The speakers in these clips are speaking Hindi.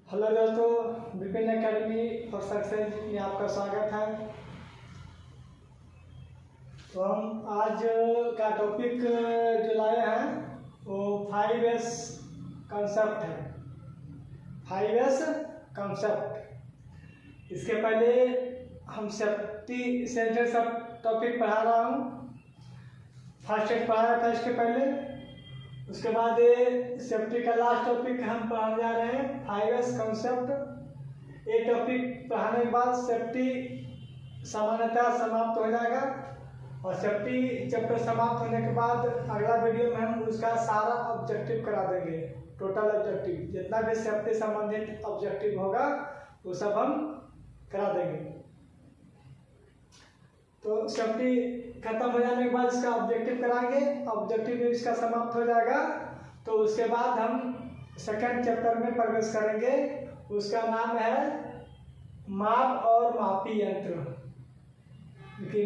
हेलो दोस्तों, विपिन एकेडमी और सक्सेस में आपका स्वागत है। तो हम आज का टॉपिक जो लाए हैं वो 5S कॉन्सेप्ट है। 5S concept. इसके पहले हम सेफ्टी सेंटर सब टॉपिक पढ़ा रहा हूँ। फर्स्ट एड पढ़ाया था इसके पहले। उसके बाद सेफ्टी का लास्ट टॉपिक हम पढ़ाने जा रहे हैं 5S कॉन्सेप्ट। ये टॉपिक पढ़ाने के बाद सेफ्टी सामान्यतः समाप्त हो जाएगा और सेफ्टी चैप्टर समाप्त होने के बाद अगला वीडियो में हम उसका सारा ऑब्जेक्टिव करा देंगे। टोटल ऑब्जेक्टिव जितना भी सेफ्टी संबंधित ऑब्जेक्टिव होगा वो सब हम करा देंगे। तो सेफ्टी खत्म हो जाने के बाद इसका ऑब्जेक्टिव कराएंगे। ऑब्जेक्टिव इसका समाप्त हो जाएगा तो उसके बाद हम सेकंड चैप्टर में प्रवेश करेंगे। उसका नाम है माप और मापी यंत्र,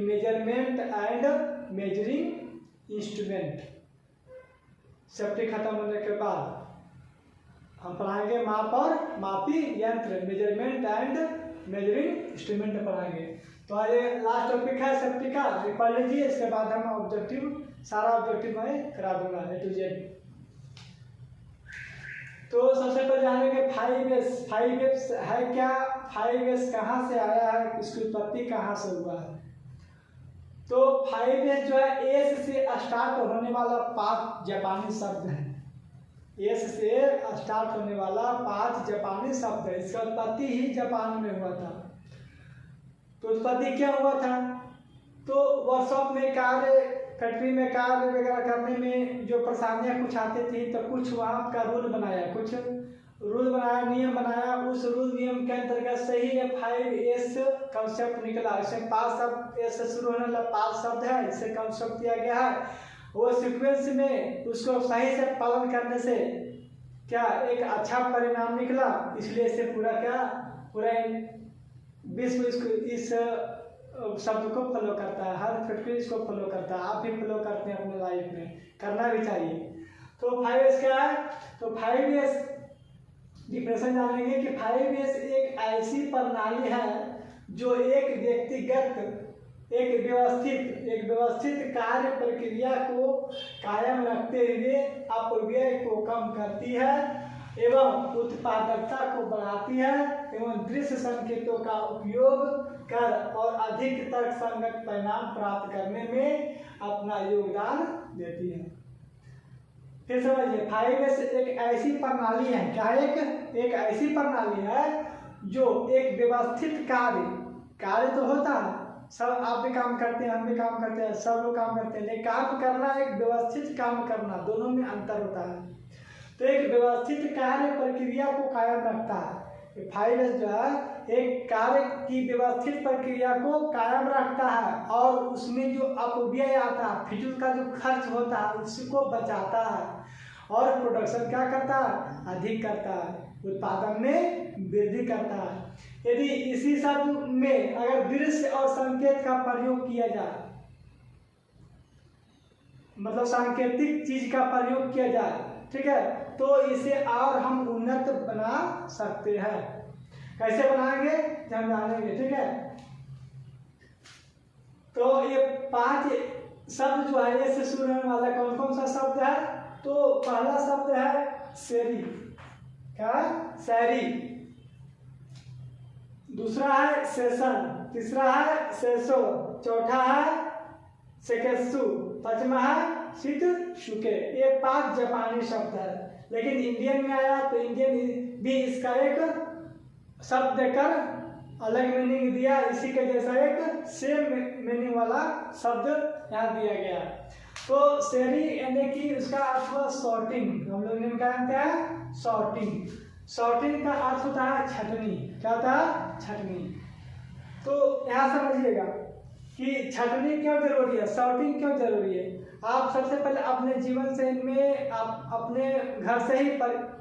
measurement and measuring instrument. Safety खत्म होने के बाद हम पढ़ाएंगे माप और मापी यंत्र, मेजरमेंट एंड मेजरिंग इंस्ट्रूमेंट पढ़ाएंगे। तो आज लास्ट टॉपिक है सेफ्टी का, पढ़ लीजिए। इसके बाद हम ऑब्जेक्टिव सारा ऑब्जेक्टिव मैं करा दूंगा A to Z। तो सबसे पहले जानेंगे 5S। 5S है क्या? 5S कहाँ से आया है, इसकी उत्पत्ति कहाँ से हुआ है? तो 5S जो है S से स्टार्ट होने वाला 5 जापानी शब्द है। S से स्टार्ट होने वाला 5 जापानी शब्द है। इसका उत्पत्ति ही जापान में हुआ था। तो उत्पत्ति क्या हुआ था? तो वर्कशॉप में कार्य, फैक्ट्री में कार्य वगैरह करने में जो परेशानियां कुछ आती थी तो कुछ वहाँ का रूल बनाया, नियम बनाया। उस रूल नियम के अंतर्गत से ही ये 5S कॉन्सेप्ट निकला। इसमें 5 शब्द S से शुरू होने वाला 5 शब्द है, इसे कॉन्सेप्ट दिया गया है। वो सीक्वेंस में उसको सही से पालन करने से क्या एक अच्छा परिणाम निकला। इसलिए इसे पूरा विश्व इस शब्द को फॉलो करता है। हर फैक्ट्री इसको फॉलो करता है। आप भी फॉलो करते हैं अपने लाइफ में, करना भी चाहिए। तो 5S क्या है? तो 5S डिफिनेशन जानेंगे कि 5S एक ऐसी प्रणाली है जो एक व्यवस्थित कार्य प्रक्रिया को कायम रखते हुए अपव्यय को कम करती है एवं उत्पादकता को बढ़ाती है एवं दृश्य संकेतों का उपयोग कर और अधिक तर्कसंगत परिणाम प्राप्त करने में अपना योगदान देती है। फिर समझिए, 5S एक ऐसी प्रणाली है। क्या एक ऐसी प्रणाली है जो एक व्यवस्थित कार्य तो होता है, सब आप भी काम करते हैं, हम भी काम करते हैं, सब लोग काम करते हैं, लेकिन काम करना एक व्यवस्थित काम करना, दोनों में अंतर होता है। तो एक व्यवस्थित कार्य प्रक्रिया को कायम रखता है। 5S जो है एक कार्य की व्यवस्थित प्रक्रिया को कायम रखता है और उसमें जो अपव्यय आता है, फिजूल का जो खर्च होता है, उसको बचाता है और प्रोडक्शन क्या करता है? अधिक करता है, उत्पादन में वृद्धि करता है। यदि इसी शब्द में अगर दृश्य और संकेत का प्रयोग किया जाए, मतलब सांकेतिक चीज का प्रयोग किया जाए, ठीक है, तो इसे और हम उन्नत बना सकते हैं। कैसे बनाएंगे हम जानेंगे, ठीक है। तो ये 5 शब्द जो है इससे शुरू होने वाला कौन कौन सा शब्द है? तो पहला शब्द है शैरी। क्या है? शैरी। दूसरा है सेशन, तीसरा है सेशो, चौथा है सेकेत्सु, पांचवा है शित्सुके। ये 5 जापानी शब्द है, लेकिन इंडियन में आया तो इंडियन भी इसका एक शब्द देकर अलग मीनिंग दिया। इसी के जैसा एक सेम मीनिंग वाला शब्द यहाँ दिया गया। तो शैरी यानी कि उसका अर्थ हुआ सॉर्टिंग। हम लोग ने क्या जानते हैं? सॉर्टिंग। सॉर्टिंग का अर्थ होता है छटनी। क्या होता है? छटनी। तो यहाँ समझिएगा कि छटनी क्यों जरूरी है, सॉर्टिंग क्यों जरूरी है। आप सबसे पहले अपने जीवन से में आप अपने घर से ही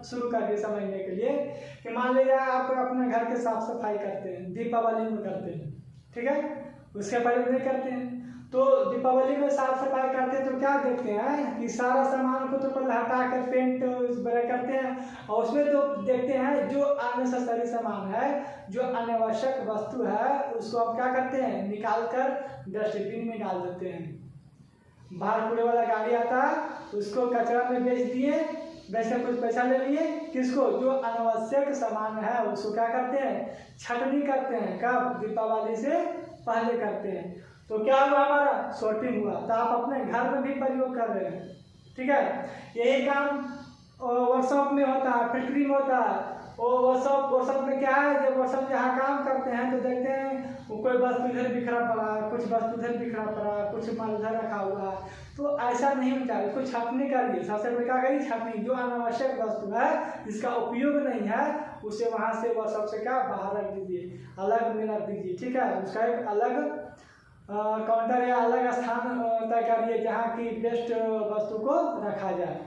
शुरू करिए समझने के लिए कि मान लीजिए आप अपने घर के साफ सफाई करते हैं, दीपावली में करते हैं, ठीक है, उसके पहले नहीं करते हैं। तो दीपावली में साफ सफाई करते हैं तो क्या देखते हैं कि सारा सामान को तो पहले हटा कर पेंट वगैरह करते हैं, और उसमें तो देखते हैं जो अननेसेसरी सामान है, जो अनावश्यक वस्तु है, उसको हम क्या करते हैं, निकाल कर डस्टबिन में डाल देते हैं। बाहर कूड़े वाला गाड़ी आता है, उसको कचरा में बेच दिए, वैसे कुछ पैसा ले लिए, किसको, जो अनावश्यक सामान है उसको क्या करते हैं, छटनी करते हैं। कब, दीपावली से पहले करते हैं। तो क्या हुआ, हमारा सॉर्टिंग हुआ। तो आप अपने घर में भी प्रयोग कर रहे हैं, ठीक है। यही काम वर्कशॉप में होता है, फैक्ट्री में होता है। और वर्कशॉप में क्या है, जब वर्कशॉप जहाँ काम करते हैं तो देखते हैं वो कोई वस्तु इधर बिखरा पड़ा है, कुछ वस्तु इधर बिखरा पड़ा है, कुछ माल इधर रखा हुआ है। तो ऐसा नहीं होता है, उसको छापने करिए। सबसे पहले क्या करिए, छापनी। जो अनावश्यक वस्तु है, जिसका उपयोग नहीं है, उसे वहाँ से वर्कशॉप से क्या बाहर रख दीजिए, अलग में रख दीजिए, ठीक है। उसका एक अलग काउंटर या अलग स्थान तय करिए जहाँ की बेस्ट वस्तु को रखा जाए,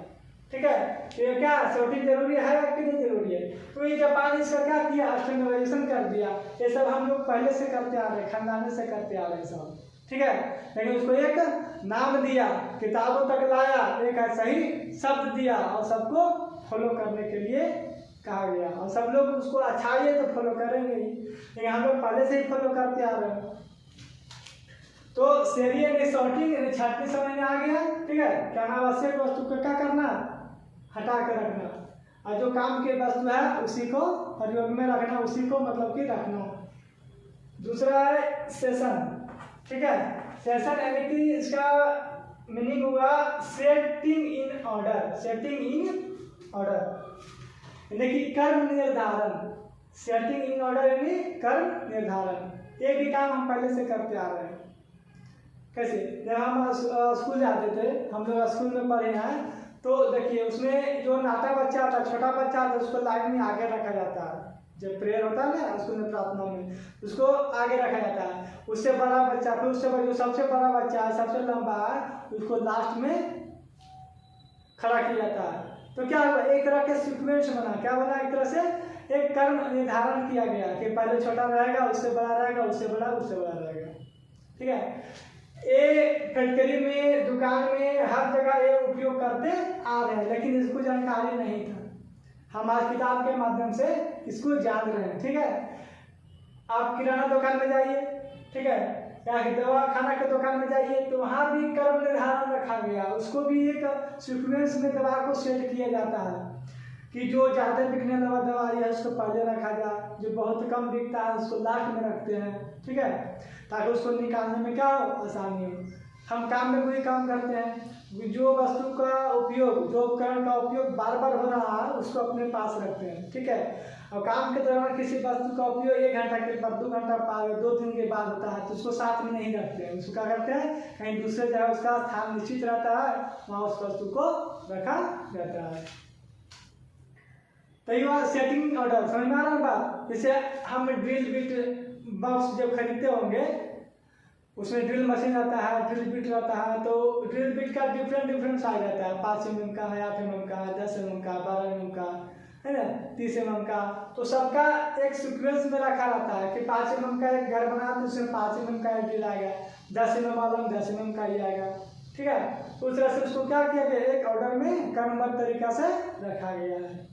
ठीक है। ये क्या सॉर्टिंग जरूरी है कि नहीं जरूरी है। तो ये जापान इसका क्या किया, स्टैंडर्डाइजेशन कर दिया। ये सब हम लोग पहले से करते आ रहे, खानदानी से करते आ रहे सब, ठीक है। लेकिन उसको एक नाम दिया, किताबों तक लाया, एक सही शब्द दिया और सबको फॉलो करने के लिए कहा गया। और सब लोग उसको अच्छा ही तो फॉलो करेंगे ही, लेकिन हम लोग पहले से ही फॉलो करते आ रहे हैं। तो सेरियन सॉर्टिंग छाटने समय में आ गया, ठीक है। क्या अनावश्यक वस्तु को क्या करना, हटा कर रखना, और जो काम की वस्तु है उसी को प्रयोग में रखना, उसी को मतलब कि रखना। दूसरा है सेशन, ठीक है। सेशन यानी कि इसका मीनिंग हुआ setting in order, setting in order यानी कि कर्म निर्धारण। सेटिंग इन ऑर्डर यानी कर्म निर्धारण। ये भी काम हम पहले से करते आ रहे हैं। कैसे, जब हम स्कूल जाते थे, हम लोग स्कूल में पढ़े हैं, तो देखिए उसमें जो नाटा बच्चा आता है, छोटा बच्चा आता है, उसको लाइन में आगे रखा जाता है। जब प्रेयर होता है ना स्कूल में, प्रार्थना में, उसको आगे रखा जाता है। उससे बड़ा बच्चा, फिर उससे बड़ा, जो सबसे बड़ा बच्चा है, सबसे लंबा है, उसको लास्ट में खड़ा किया जाता है। तो क्या हुआ, एक तरह के सीक्वेंस बना, क्या बना, एक तरह से एक कर्म निर्धारण किया गया कि पहले छोटा रहेगा, उससे बड़ा रहेगा, उससे बड़ा, उससे बड़ा रहेगा, ठीक है। ये फैक्ट्री में, दुकान में, हर जगह ये उपयोग करते आ रहे हैं, लेकिन इसको जानकारी नहीं था। हम आज किताब के माध्यम से इसको जान रहे हैं, ठीक है। आप किराना दुकान में जाइए, ठीक है, या दवा खाना के दुकान में जाइए, तो वहाँ भी कर्म निर्धारण रखा गया। उसको भी एक सीक्वेंस में दवा को सेट किया जाता है कि जो ज़्यादा बिकने वाला दवाई है उसको पहले रखा जाए, जो बहुत कम बिकता है उसको लास्ट में रखते हैं, ठीक है, ताकि उसको निकालने में क्या हो, आसानी हो। हम काम में कोई काम करते हैं, जो वस्तु का उपयोग, जो उपकरण का उपयोग बार बार हो रहा है, उसको अपने पास रखते हैं, ठीक है। और काम के दौरान किसी वस्तु का उपयोग 1 घंटा के बाद, 2 घंटा बाद, 2 दिन के बाद होता है, तो उसको साथ में नहीं रखते हैं। उसको क्या करते हैं, कहीं दूसरे जगह उसका स्थान निश्चित रहता है, वहाँ उस वस्तु को रखा जाता है। तो ये सेटिंग ऑर्डर समझ में आ रहा है बात। जैसे हम ड्रिल बिट बॉक्स जब खरीदते होंगे, उसमें ड्रिल मशीन आता है, ड्रिल बिट रहता है, तो ड्रिल बिट का डिफरेंट साइज रहता है। 5 mm का है, 8 mm का है, 10 mm का, 12 mm का, है ना, 30 mm का। तो सबका एक सीक्वेंस में रखा रहता है कि 5 mm का एक घर बना तो उसमें 5 mm का ड्रिल आएगा, 10 mm वाला 10 mm का ही आएगा, ठीक है। तो उस तरह से उसको क्या किया गया, एक ऑर्डर में क्रमबद्ध तरीका से रखा गया है।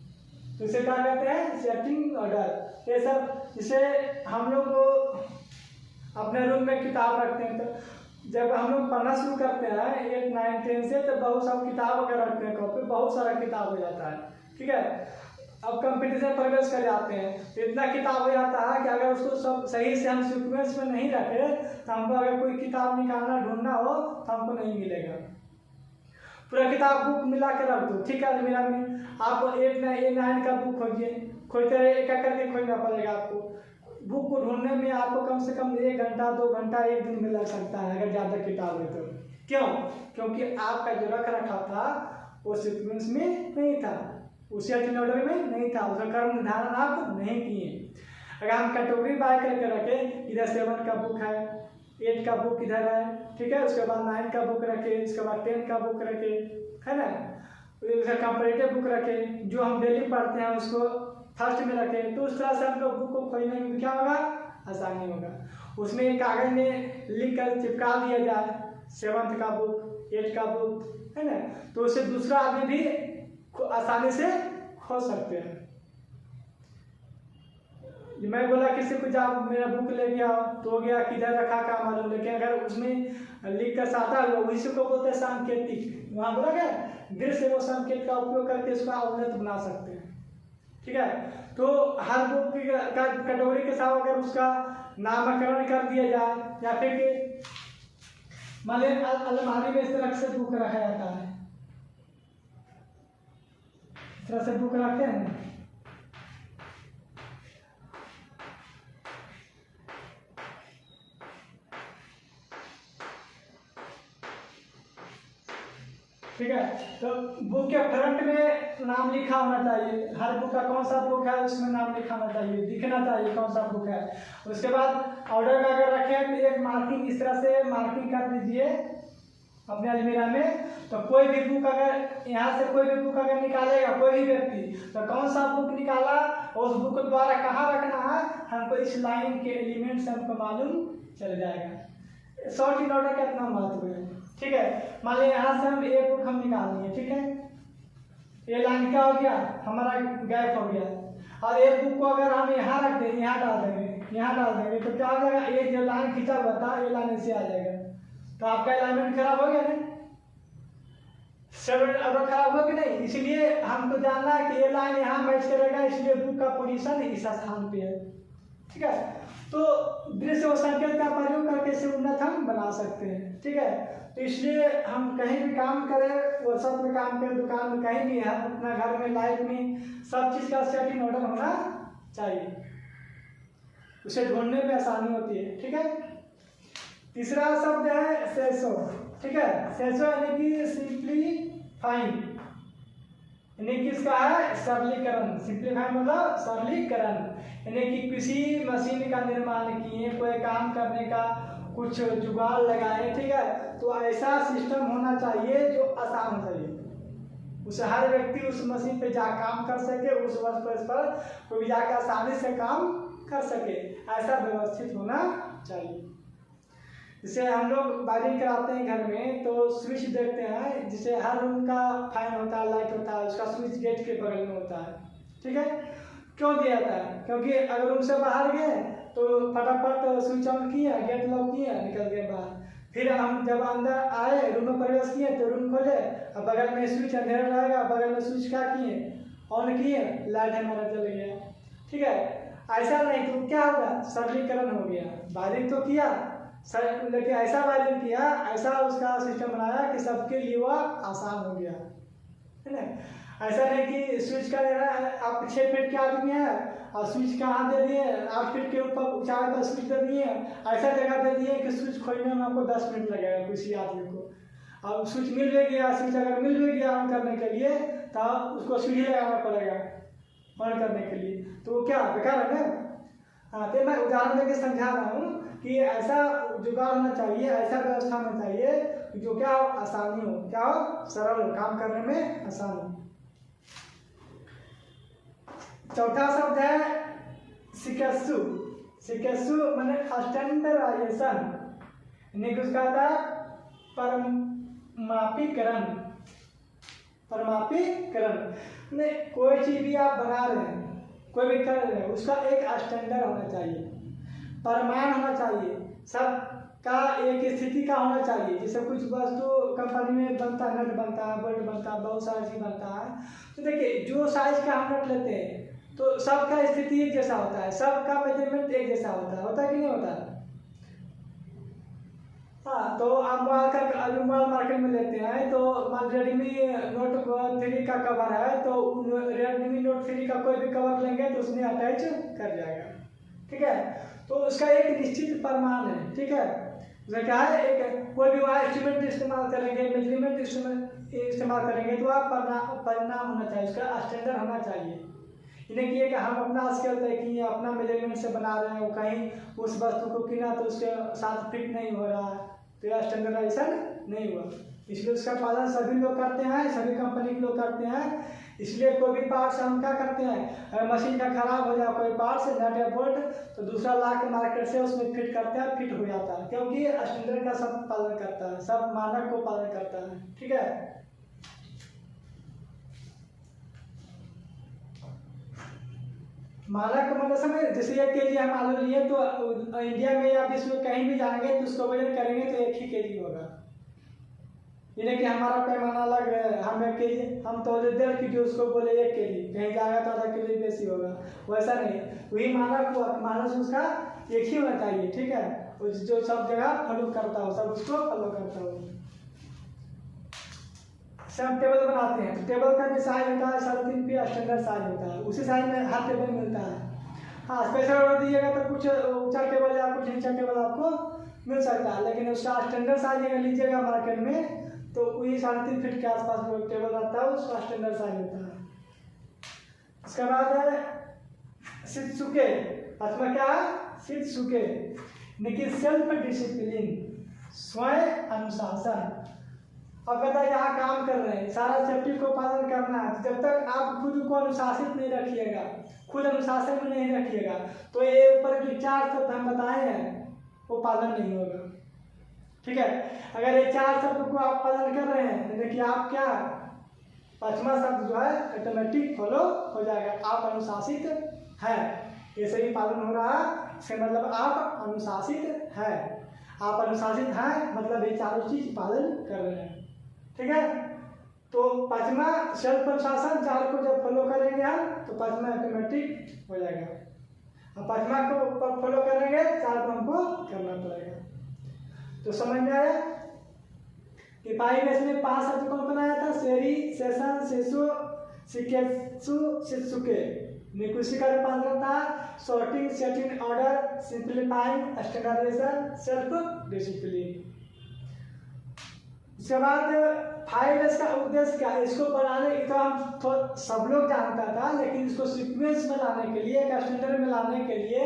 तो इसे क्या कहते हैं, सेटिंग ऑर्डर। ये सब जिसे हम लोग अपने रूम में किताब रखते हैं, तो जब हम लोग पढ़ना शुरू करते हैं 8, 9, 10 से, तो बहुत सारा किताब अगर रखते हैं कॉपी, बहुत सारा किताब हो जाता है, ठीक है। अब कंपटीशन प्रवेश कर जाते हैं, तो इतना किताब हो जाता है कि अगर उसको सब सही से हम सीक्वेंस में नहीं रखे, तो हमको अगर कोई किताब निकालना, ढूंढना हो, तो हमको नहीं मिलेगा। पूरा किताब बुक मिला के रख दो, ठीक है। अलमीरा में आप 8-9 का बुक खोजिए, खोजते रहे, एक एक करके खोजना पड़ेगा आपको। बुक को ढूंढने में आपको कम से कम 1 घंटा, 2 घंटा, 1 दिन में लग सकता है अगर ज़्यादा किताब है तो। क्यों? क्योंकि आपका जो रख रखा था वो सीक्वेंस में नहीं था, उसी ऑर्डर में नहीं था, उसका कर्म निर्धारण आप नहीं किए। अगर हम कैटेगरी बाय करके रखें, इधर 7 का बुक है, 8 का बुक इधर है, ठीक है, उसके बाद 9 का बुक रखे, उसके बाद 10 का बुक रखे, है ना, उसका कंपैरेटिव बुक रखे, जो हम डेली पढ़ते हैं उसको फर्स्ट में रखें, तो उस तरह से हम लोग बुक को खोजने में क्या होगा, आसानी होगा। उसमें कागज में लिख कर चिपका दिया जाए 7th का बुक 8th का बुक है ना, तो उसे दूसरा आदमी भी आसानी से खोज सकते हैं। मैं बोला किसी को जाओ मेरा बुक ले गया तो हो गया किधर रखा का मालूम, लेकिन अगर उसमें लिख कर साटा हुआ उसी को बोलते हैं सांकेतिक, वहाँ बोला गया दृश्य एवं संकेत का उपयोग करके उसका उन्नत बना सकते हैं। ठीक है, तो हर बुक का कैटेगरी के साथ अगर उसका नामकरण कर दिया जाए, या फिर मान लीजिए अलमारी में इस तरह से बुक रखा जाता है, इस तरह से बुक रखते हैं। ठीक है, तो बुक के फ्रंट में नाम लिखा होना चाहिए, हर बुक का कौन सा बुक है उसमें नाम लिखा होना चाहिए, दिखना चाहिए कौन सा बुक है। उसके बाद ऑर्डर का अगर रखें तो एक मार्किंग इस तरह से मार्किंग कर दीजिए अपने अलमीरा में, तो कोई भी बुक अगर यहाँ से कोई भी बुक अगर निकालेगा कोई भी व्यक्ति, तो कौन सा बुक निकाला उस बुक द्वारा कहाँ रखना है हमको इस लाइन के एलिमेंट से हमको मालूम चल जाएगा। शॉर्ट इन ऑर्डर का इतना महत्व है। ठीक है, मान लिया यहाँ से हम ए बुक हम निकाल लिए, ठीक है, ये लाइन क्या हो गया हमारा गैप हो गया, और एक बुक को अगर हम यहाँ रख देंगे यहाँ डाल देंगे तो क्या हो जाएगा, ये जो लाइन खींचा हुआ था ये लाइन ऐसे आ जाएगा, तो आपका अलाइनमेंट खराब हो गया ना, सब अगर खराब हो गया नहीं। इसलिए हमको जानना है कि ये लाइन यहाँ मैच करेगा, इसलिए बुक का पोजीशन इस स्थान पे है। ठीक है, तो दृश्य और संकेत का प्रयोग करके इसे उन्नत हम बना सकते हैं। ठीक है, तो इसलिए हम कहीं भी काम करें, वर्कशॉप में काम करें, दुकान में, कहीं भी है, अपना घर में लाइफ में सब चीज़ का सेट इन ऑर्डर होना चाहिए, उसे ढूंढने में आसानी होती है। ठीक है, तीसरा शब्द है सेसो। ठीक है, सेसो यानी कि सिंप्लीफाइंग, यानी कि इसका है सरलीकरण, सिंप्लीफाई मतलब सरलीकरण, यानी कि किसी मशीन का निर्माण किए, कोई काम करने का कुछ जुगाड़ लगाए। ठीक है, तो ऐसा सिस्टम होना चाहिए जो आसान हो चाहिए, उसे हर व्यक्ति उस मशीन पे जा काम कर सके, उस वर्क पर कोई जाकर आसानी से काम कर सके, ऐसा व्यवस्थित होना चाहिए। जैसे हम लोग वायरिंग कराते हैं घर में तो स्विच देखते हैं, जिसे हर रूम का फैन होता है, लाइट होता है, उसका स्विच गेट के बगल में होता है। ठीक है, क्यों दिया जाता है, क्योंकि अगर रूम से बाहर गए तो फटाफट स्विच ऑन किया, गेट लॉक किया, निकल गए बाहर, फिर हम जब अंदर आए रूम में प्रवेश किए तो रूम खोले, अब बगल में स्विच अंधेरा रहेगा, बगल में स्विच क्या किए ऑन किए, लाइट हमारा चल गया। ठीक है, ऐसा नहीं तो क्या होगा, सरलीकरण हो गया, वायरिंग तो किया सर, लेकिन ऐसा वायरिंग किया, ऐसा उसका सिस्टम बनाया कि सबके लिए वह आसान हो गया, है ना। ऐसा नहीं कि स्विच का लेना है, आप 6 फीट के आदमी है और स्विच कहाँ दे दिए 8 फीट के ऊपर ऊंचाई पर स्विच दे दिए, ऐसा जगह दे दिए कि स्विच खोलने में आपको 10 मिनट लगेगा किसी आदमी को, और स्विच मिल भी गया, स्विच अगर मिल भी गया ऑन करने के लिए तो उसको सीढ़ी लगाना पड़ेगा ऑन करने के लिए, तो वो क्या बेकार है ना। हाँ, तो मैं उदाहरण देके समझा रहा हूँ कि ऐसा जुगाड़ होना चाहिए, ऐसा व्यवस्था होना चाहिए जो क्या हो, आसानी हो, क्या हो, सरल हो, काम करने में आसान हो। चौथा शब्द है सिकेसु। सिकेसु माने स्टैंडर्डाइजेशन, यानी कि उसका आता है परमापीकरण। परमापीकरण कोई चीज भी आप बना रहे हैं, कोई भी कर रहे हैं, उसका एक स्टैंडर्ड होना चाहिए, परिमाण होना चाहिए, सब का एक स्थिति का होना चाहिए। जैसे कुछ वस्तु कंपनी में बनता है, नट बनता है, बोल्ट बनता है, बहुत सारा चीज बनता है, तो देखिए जो साइज का हम नट लेते हैं तो सबका स्थिति एक जैसा होता है, सबका मेजरमेंट एक जैसा होता है कि नहीं होता है। हाँ, तो आप मोबाइल मार्केट में लेते हैं तो रेडमी नोट 3 का कवर है, तो रेडमी नोट 3 का कोई भी कवर लेंगे तो उसमें अटैच कर जाएगा। ठीक है, तो उसका एक निश्चित परिमाण है। ठीक है, उसमें क्या है, एक कोई भी वहाँ इंस्ट्रूमेंट इस्तेमाल करेंगे, मेजरमेंट इस्तेमाल करेंगे तो आप परिणाम होना चाहिए, उसका स्टैंडर्ड होना चाहिए। इन्हें किए कि हम अपना स्केल तय किए, अपना मेजरमेंट से बना रहे हैं, वो कहीं उस वस्तु को किना तो उसके साथ फिट नहीं हो रहा है, तो यह स्टैंडर्डाइजेशन नहीं हुआ। इसलिए उसका पालन सभी लोग करते हैं, सभी कंपनी के लोग करते हैं। इसलिए कोई भी पार्ट्स हम क्या करते हैं, अगर मशीन का खराब हो जाए कोई पार्ट्स नट या बोल्ट, तो दूसरा ला के मार्केट से उसमें फिट करते हैं, फिट हो जाता है, क्योंकि स्टैंडर्ड का सब पालन करता है, सब मानक को पालन करता है। ठीक है, मानक मतलब समझ, जैसे 1 kg हम आलू लिए तो इंडिया में या विश्व में कहीं भी जाएंगे तो उसको वजन करेंगे तो 1 ही kg होगा। ये कि हमारा पैमाना अलग है, हम 1 kg हम तो 1.5 kg उसको बोले 1 kg, कहीं जाएगा तो आधा kg बेसी होगा, वैसा नहीं, वही मानक हुआ, मानक उसका 1 ही होना चाहिए। ठीक है, जो सब जगह फॉलो करता हो सब उसको फॉलो करता हो। सब टेबल बनाते हैं तो टेबल का भी साइज होता है 3.5 फीट स्टैंडर्ड साइज होता है, उसी साइज में हर टेबल मिलता है। हाँ, स्पेशल ऑर्डर दीजिएगा तो कुछ ऊंचा टेबल या कुछ नीचा टेबल आपको मिल सकता है, लेकिन उसका स्टैंडर्ड साइज अगर लीजिएगा मार्केट में तो वही 3.5 फीट के आसपास जो टेबल रहता है उसका स्टैंडर्ड साइज होता है। इसके बाद है शित्सुके, अथवा क्या है शित्सुके, यानी सेल्फ डिसिप्लिन, स्वयं अनुशासन। अब कहता है यहाँ काम कर रहे हैं, सारा सेफ्टी को पालन करना है, जब तक आप खुद को अनुशासित नहीं रखिएगा, खुद अनुशासन में नहीं रखिएगा, तो ये ऊपर जो 4 शब्द हम बताए हैं वो पालन नहीं होगा। ठीक है, अगर ये 4 शब्द को आप पालन कर रहे हैं तो देखिए आप क्या, 5वां शब्द जो है ऑटोमेटिक फॉलो हो जाएगा, आप अनुशासित है, ये सही पालन हो रहा है, इसका मतलब आप अनुशासित है, आप अनुशासित हैं मतलब ये चारों चीज पालन कर रहे हैं। ठीक है, तो 5वां सेल्फ अनुशासन, 4 को जब फॉलो करेंगे हम तो 5वां ऑटोमेटिक हो जाएगा, अब 5वां को फॉलो करेंगे 4 को हमको करना पड़ेगा। तो समझ में आया कि 5S में 5 शब्द कौन बनाया था, सेरी, सेशन, सेसु, शिकेत्सु, शित्सुके। निकुशी का रूपांतरण था sorting, setting order, simplifying, standardisation, self discipline. इसके बाद 5S का उद्देश्य क्या है, इसको बनाने तो हम सब लोग जानता था, लेकिन इसको सीक्वेंस में लाने के लिए, एक स्टैंडर्ड में लाने के लिए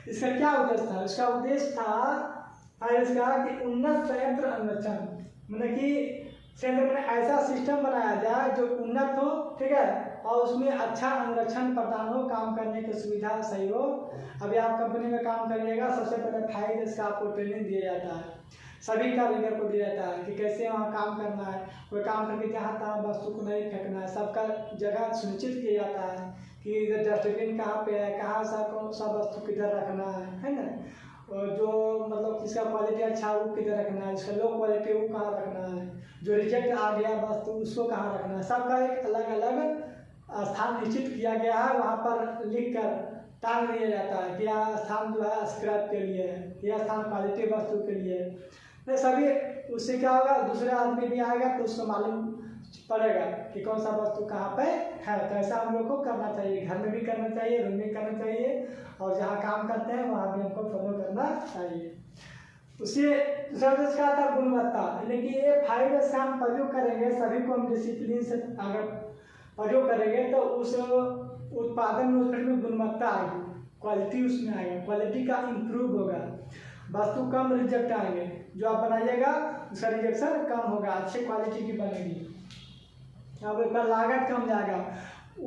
इसका क्या उद्देश्य था, इसका उद्देश्य था 5S का कि उन्नत संयंत्र अनुरक्षण, मतलब कि संयंत्र में ऐसा सिस्टम बनाया जाए जो उन्नत हो, ठीक है, और उसमें अच्छा अनुरक्षण प्रदान हो, काम करने की सुविधा सही हो। अभी आप कंपनी में काम करिएगा, सबसे पहले 5S का आपको ट्रेनिंग दिया जाता है, सभी कारीगर को दिया जाता है कि कैसे वहाँ काम करना है, कोई काम करके जहाँ तहाँ वस्तु को नहीं फेंकना है, सबका जगह सुनिश्चित किया जाता है कि डस्टबिन कहाँ पे है, कहाँ सा वस्तु किधर रखना है ना, और जो मतलब जिसका क्वालिटी अच्छा है वो किधर रखना है, जिसका लो क्वालिटी वो कहाँ रखना है, जो रिजेक्ट आ गया वस्तु उसको कहाँ रखना है, सबका एक अलग अलग स्थान निश्चित किया गया है, वहाँ पर लिख कर टांग दिया जाता है कि यह स्थान जो है स्क्रैप के लिए है, यह स्थान क्वालिटी वस्तु के लिए है। नहीं सभी, उससे क्या होगा, दूसरे आदमी भी आएगा तो उसको मालूम पड़ेगा कि कौन सा वस्तु कहाँ पे है। तो ऐसा हम लोग को करना चाहिए, घर में भी करना चाहिए, रूम में करना चाहिए, और जहाँ काम करते हैं वहाँ भी हमको फॉलो करना चाहिए। उसे दूसरा क्या था, गुणवत्ता, यानी कि ये 5S का हम प्रयोग करेंगे, सभी को हम डिसिप्लिन से अगर प्रयोग करेंगे तो उस उत्पादन में उसमें गुणवत्ता आएगी, क्वालिटी उसमें आएगा, क्वालिटी का इम्प्रूव होगा, वस्तु कम रिजेक्ट आएंगे, जो आप बनाइएगा उसका रिजेक्शन कम होगा, अच्छी क्वालिटी की बनेगी, अब इसका लागत कम जाएगा,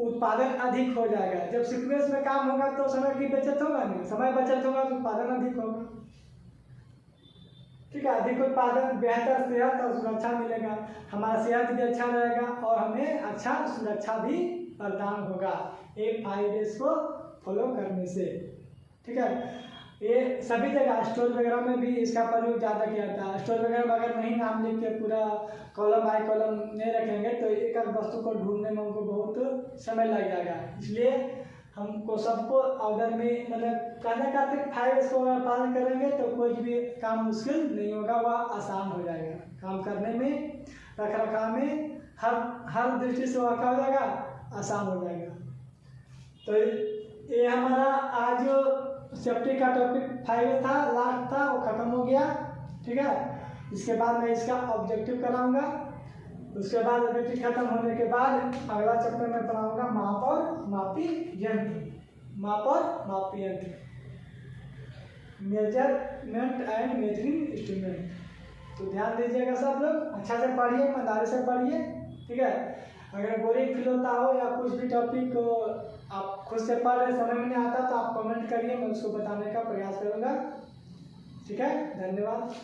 उत्पादन अधिक हो जाएगा। जब सीक्वेंस में काम होगा तो समय की बचत होगा, नहीं समय बचत होगा तो उत्पादन अधिक होगा। ठीक है, अधिक उत्पादन, बेहतर सेहत और सुरक्षा मिलेगा, हमारा सेहत भी अच्छा रहेगा और हमें अच्छा सुरक्षा भी प्रदान होगा एक 5S को फॉलो करने से। ठीक है, ये सभी जगह स्टोर वगैरह में भी इसका प्रयोग ज़्यादा किया जाता है। स्टोर वगैरह में अगर नहीं नाम लिख के पूरा कॉलम बाय कॉलम नहीं रखेंगे तो एक वस्तु को ढूंढने में उनको बहुत समय लग जाएगा, इसलिए हमको सबको अगर में मतलब कहने का 5S को अगर पालन करेंगे तो कोई भी काम मुश्किल नहीं होगा, वह आसान हो जाएगा, काम करने में, रख रखाव में, हर दृष्टि से वह क्या हो जाएगा, आसान हो जाएगा। तो ये हमारा आज सेफ्टी का टॉपिक 5S था, लास्ट था, वो खत्म हो गया। ठीक है, इसके बाद मैं इसका ऑब्जेक्टिव कराऊंगा, उसके बाद ऑब्जेक्टिव खत्म होने के बाद अगला चैप्टर में पढ़ाऊंगा माप और मापी यंत्र, माप और मापी यंत्र, मेजरमेंट एंड मेजरिंग इंस्ट्रूमेंट। तो ध्यान दीजिएगा सब लोग, अच्छा से पढ़िए, ईमानदारी से पढ़िए। ठीक है, अगर बोरिंग फील होता हो या कुछ भी टॉपिक आप खुद से पढ़ रहे समझ में नहीं आता तो आप कमेंट करिए, मैं उसको बताने का प्रयास करूँगा। ठीक है, धन्यवाद।